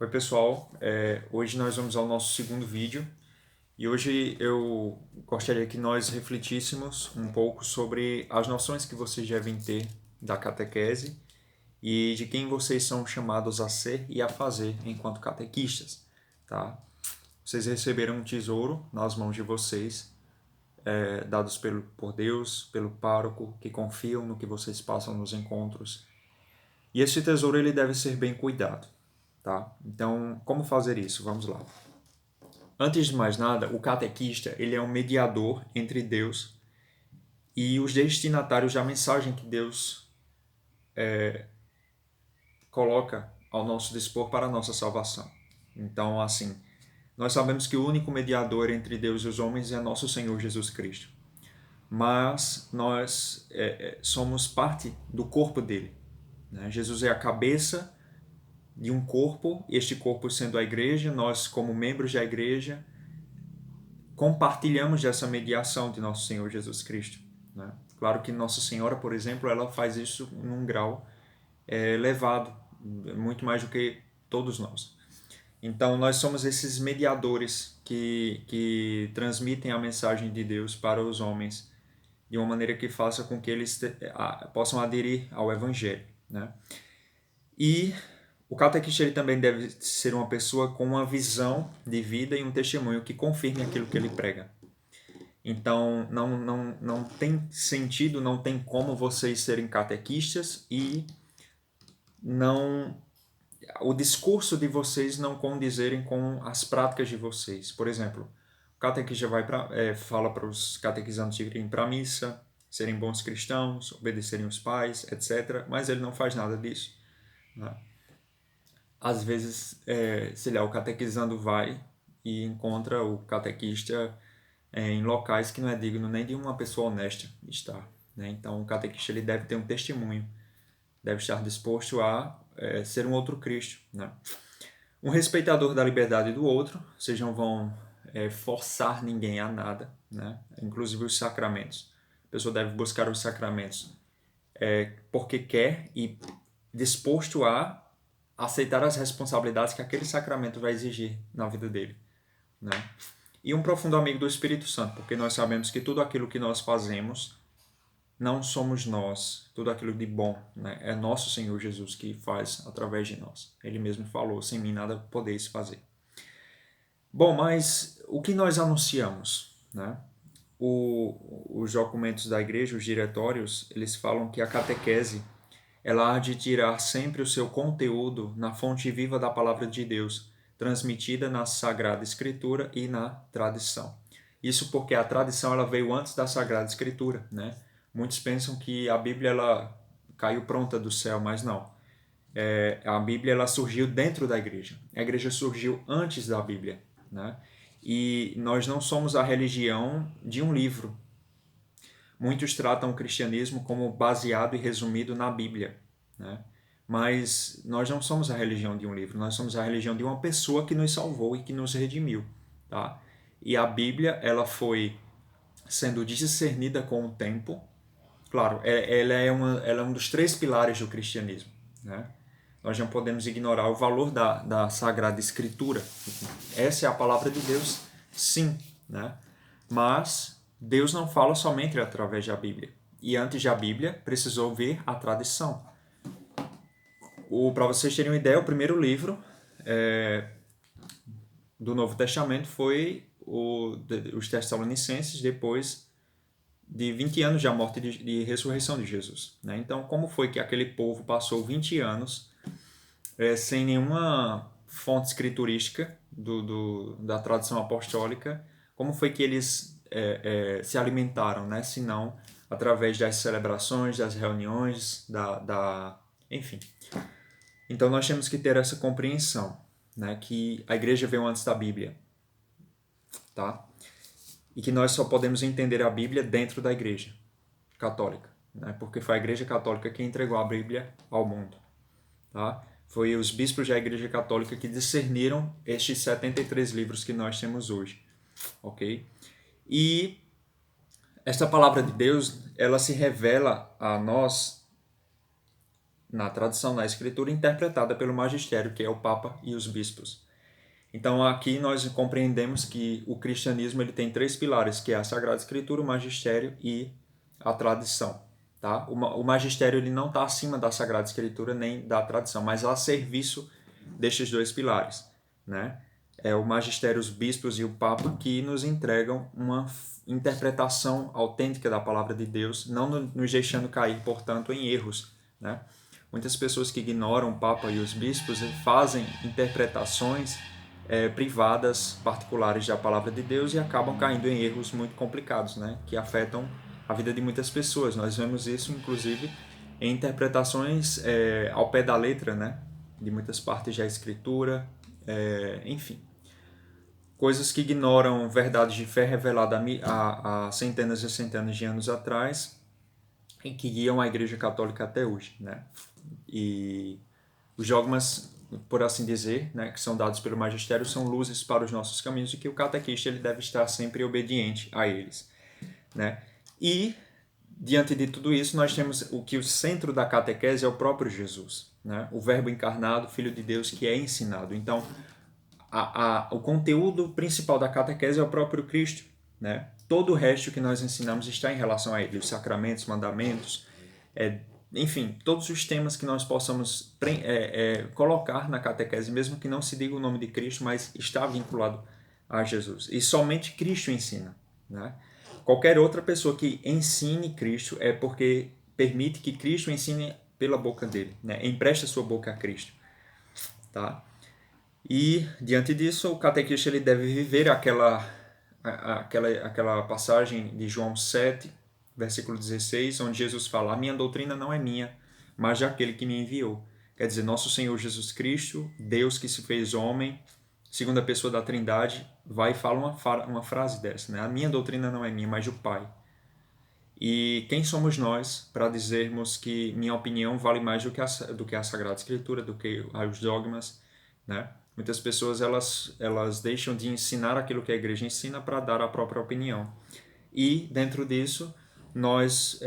Oi pessoal, hoje nós vamos ao nosso segundo vídeo e hoje eu gostaria que nós refletíssemos um pouco sobre as noções que vocês devem ter da catequese e de quem vocês são chamados a ser e a fazer enquanto catequistas, tá? Vocês receberam um tesouro nas mãos de vocês, dados por Deus, pelo pároco, que confiam no que vocês passam nos encontros. E esse tesouro ele deve ser bem cuidado, tá? Então, como fazer isso? Vamos lá. Antes de mais nada, o catequista ele é um mediador entre Deus e os destinatários da mensagem que Deus coloca ao nosso dispor para a nossa salvação. Então, assim, nós sabemos que o único mediador entre Deus e os homens é nosso Senhor Jesus Cristo. Mas nós somos parte do corpo dele, né? Jesus é a cabeça de um corpo, este corpo sendo a igreja, nós como membros da igreja compartilhamos dessa mediação de nosso Senhor Jesus Cristo, né? Claro que Nossa Senhora, por exemplo, ela faz isso num grau elevado, muito mais do que todos nós. Então, nós somos esses mediadores que transmitem a mensagem de Deus para os homens de uma maneira que faça com que eles possam aderir ao Evangelho, né? E o catequista ele também deve ser uma pessoa com uma visão de vida e um testemunho que confirme aquilo que ele prega. Então, não tem sentido, não tem como vocês serem catequistas e não o discurso de vocês não condizerem com as práticas de vocês. Por exemplo, o catequista fala para os catequizandos de irem para a missa, serem bons cristãos, obedecerem os pais, etc. Mas ele não faz nada disso, né? Às vezes, sei lá, o catequizando vai e encontra o catequista em locais que não é digno nem de uma pessoa honesta estar, né? Então, o catequista ele deve ter um testemunho, deve estar disposto a ser um outro Cristo, né? Um respeitador da liberdade do outro, vocês não vão forçar ninguém a nada, né? Inclusive os sacramentos. A pessoa deve buscar os sacramentos porque quer e disposto a aceitar as responsabilidades que aquele sacramento vai exigir na vida dele, né? E um profundo amigo do Espírito Santo, porque nós sabemos que tudo aquilo que nós fazemos não somos nós, tudo aquilo de bom, né? É nosso Senhor Jesus que faz através de nós. Ele mesmo falou, sem mim nada podeis fazer. Bom, mas o que nós anunciamos, né? Os documentos da igreja, os diretórios, eles falam que a catequese ela há de tirar sempre o seu conteúdo na fonte viva da palavra de Deus, transmitida na Sagrada Escritura e na tradição. Isso porque a tradição ela veio antes da Sagrada Escritura, né? Muitos pensam que a Bíblia ela caiu pronta do céu, mas não. A Bíblia ela surgiu dentro da igreja. A igreja surgiu antes da Bíblia, né? E nós não somos a religião de um livro. Muitos tratam o cristianismo como baseado e resumido na Bíblia, né? Mas nós não somos a religião de um livro, nós somos a religião de uma pessoa que nos salvou e que nos redimiu, tá? E a Bíblia, ela foi sendo discernida com o tempo. Claro, ela é um dos três pilares do cristianismo, né? Nós não podemos ignorar o valor da Sagrada Escritura. Essa é a palavra de Deus, sim, né? Mas Deus não fala somente através da Bíblia. E antes da Bíblia, precisou ver a tradição. Para vocês terem uma ideia, o primeiro livro do Novo Testamento foi os Tessalonicenses, depois de 20 anos da morte e ressurreição de Jesus, né? Então, como foi que aquele povo passou 20 anos sem nenhuma fonte escriturística da tradição apostólica? Como foi que eles se alimentaram, né? Se não através das celebrações, das reuniões, enfim. Então nós temos que ter essa compreensão, né? Que a igreja veio antes da Bíblia, tá? E que nós só podemos entender a Bíblia dentro da igreja católica, né? Porque foi a igreja católica que entregou a Bíblia ao mundo, tá? Foi os bispos da igreja católica que discerniram estes 73 livros que nós temos hoje, ok? E esta palavra de Deus, ela se revela a nós na tradição, na escritura, interpretada pelo magistério, que é o Papa e os bispos. Então aqui nós compreendemos que o cristianismo ele tem 3 pilares, que é a Sagrada Escritura, o magistério e a tradição. Tá? O magistério ele não está acima da Sagrada Escritura nem da tradição, mas a serviço destes 2 pilares. Né? É o magistério, os bispos e o Papa que nos entregam uma interpretação autêntica da palavra de Deus, não nos deixando cair, portanto, em erros. Né? Muitas pessoas que ignoram o Papa e os bispos fazem interpretações privadas, particulares da palavra de Deus e acabam caindo em erros muito complicados, né? Que afetam a vida de muitas pessoas. Nós vemos isso, inclusive, em interpretações ao pé da letra, né? De muitas partes da Escritura, enfim. Coisas que ignoram verdades de fé revelada há centenas e centenas de anos atrás e que guiam a Igreja Católica até hoje, né? E os dogmas, por assim dizer, né, que são dados pelo magistério, são luzes para os nossos caminhos e que o catequista ele deve estar sempre obediente a eles. Né? E, diante de tudo isso, nós temos o centro da catequese é o próprio Jesus, né? O Verbo encarnado, Filho de Deus, que é ensinado. Então, o conteúdo principal da catequese é o próprio Cristo. Né? Todo o resto que nós ensinamos está em relação a ele, os sacramentos, mandamentos, enfim, todos os temas que nós possamos colocar na catequese, mesmo que não se diga o nome de Cristo, mas está vinculado a Jesus. E somente Cristo ensina. Né? Qualquer outra pessoa que ensine Cristo é porque permite que Cristo ensine pela boca dele, né? Empresta sua boca a Cristo. Tá? E, diante disso, o catequista ele deve viver aquela passagem de João 7, versículo 16, onde Jesus fala: a minha doutrina não é minha, mas daquele que me enviou. Quer dizer, nosso Senhor Jesus Cristo, Deus que se fez homem, segunda pessoa da Trindade, vai e fala uma frase dessa, né? A minha doutrina não é minha, mas do Pai. E quem somos nós para dizermos que minha opinião vale mais do que a Sagrada Escritura, do que os dogmas, né? Muitas pessoas elas deixam de ensinar aquilo que a igreja ensina para dar a própria opinião. E, dentro disso, nós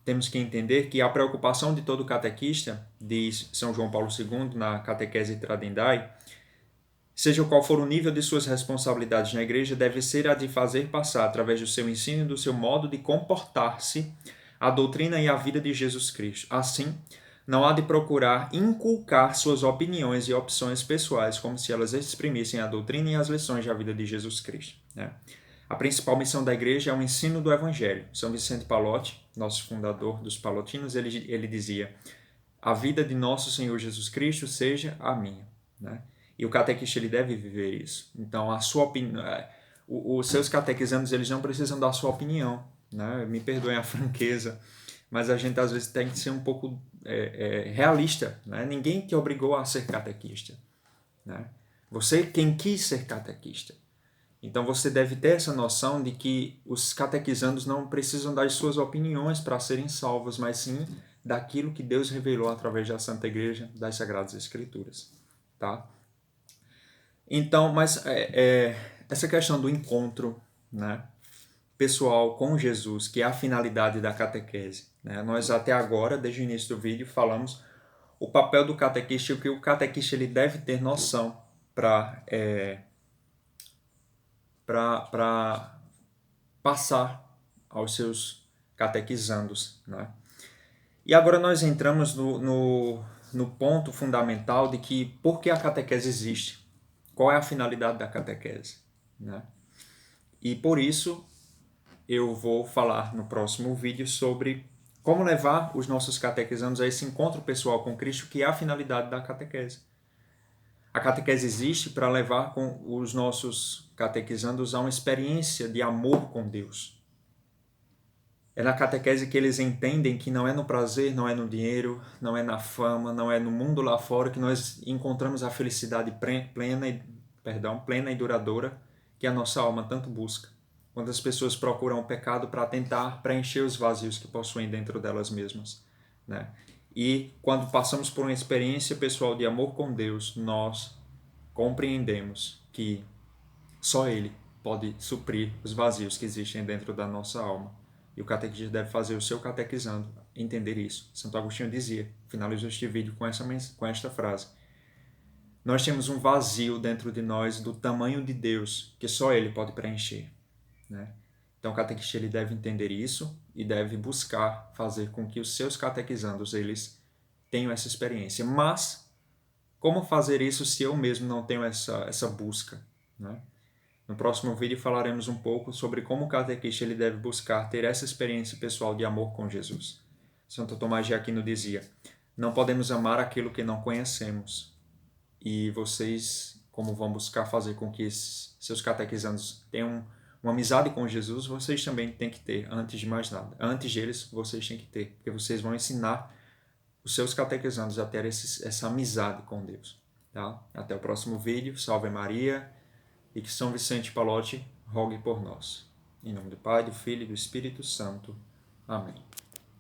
temos que entender que a preocupação de todo catequista, diz São João Paulo II na Catequese Tradendae, seja qual for o nível de suas responsabilidades na igreja, deve ser a de fazer passar, através do seu ensino e do seu modo de comportar-se, a doutrina e a vida de Jesus Cristo. Assim, não há de procurar inculcar suas opiniões e opções pessoais, como se elas exprimissem a doutrina e as lições da vida de Jesus Cristo. Né? A principal missão da igreja é o ensino do Evangelho. São Vicente Pallotti, nosso fundador dos Palotinos, ele dizia: a vida de nosso Senhor Jesus Cristo seja a minha. Né? E o catequista ele deve viver isso. Então, a sua opinião, os seus catequizandos eles não precisam da sua opinião. Né? Me perdoem a franqueza, mas a gente às vezes tem que ser um pouco realista. Né? Ninguém te obrigou a ser catequista. Né? Você quem quis ser catequista. Então você deve ter essa noção de que os catequizandos não precisam das suas opiniões para serem salvos, mas sim daquilo que Deus revelou através da Santa Igreja, das Sagradas Escrituras. Tá? Então, mas essa questão do encontro, né, pessoal com Jesus, que é a finalidade da catequese, né, nós até agora, desde o início do vídeo, falamos o papel do catequista e o que o catequista ele deve ter noção para passar aos seus catequizandos. Né? E agora nós entramos no ponto fundamental de que por que a catequese existe? Qual é a finalidade da catequese? Né? E por isso eu vou falar no próximo vídeo sobre como levar os nossos catequizandos a esse encontro pessoal com Cristo, que é a finalidade da catequese. A catequese existe para levar com os nossos catequizandos a uma experiência de amor com Deus. É na catequese que eles entendem que não é no prazer, não é no dinheiro, não é na fama, não é no mundo lá fora que nós encontramos a felicidade plena e duradoura que a nossa alma tanto busca. Quando as pessoas procuram o pecado para tentar preencher os vazios que possuem dentro delas mesmas. Né? E quando passamos por uma experiência pessoal de amor com Deus, nós compreendemos que só Ele pode suprir os vazios que existem dentro da nossa alma. E o catequista deve fazer o seu catequizando entender isso. Santo Agostinho dizia finalizo este vídeo com esta frase. Nós temos um vazio dentro de nós do tamanho de Deus, que só Ele pode preencher, né? Então o catequista ele deve entender isso e deve buscar fazer com que os seus catequizandos eles tenham essa experiência. Mas como fazer isso se eu mesmo não tenho essa busca, né? No próximo vídeo falaremos um pouco sobre como o catequista ele deve buscar ter essa experiência pessoal de amor com Jesus. Santo Tomás de Aquino dizia: não podemos amar aquilo que não conhecemos. E vocês, como vão buscar fazer com que seus catequizandos tenham uma amizade com Jesus, vocês também têm que ter, antes de mais nada. Antes deles, vocês têm que ter, porque vocês vão ensinar os seus catequizandos a ter essa amizade com Deus. Tá? Até o próximo vídeo. Salve Maria e que São Vicente Pallotti rogue por nós. Em nome do Pai, do Filho e do Espírito Santo. Amém.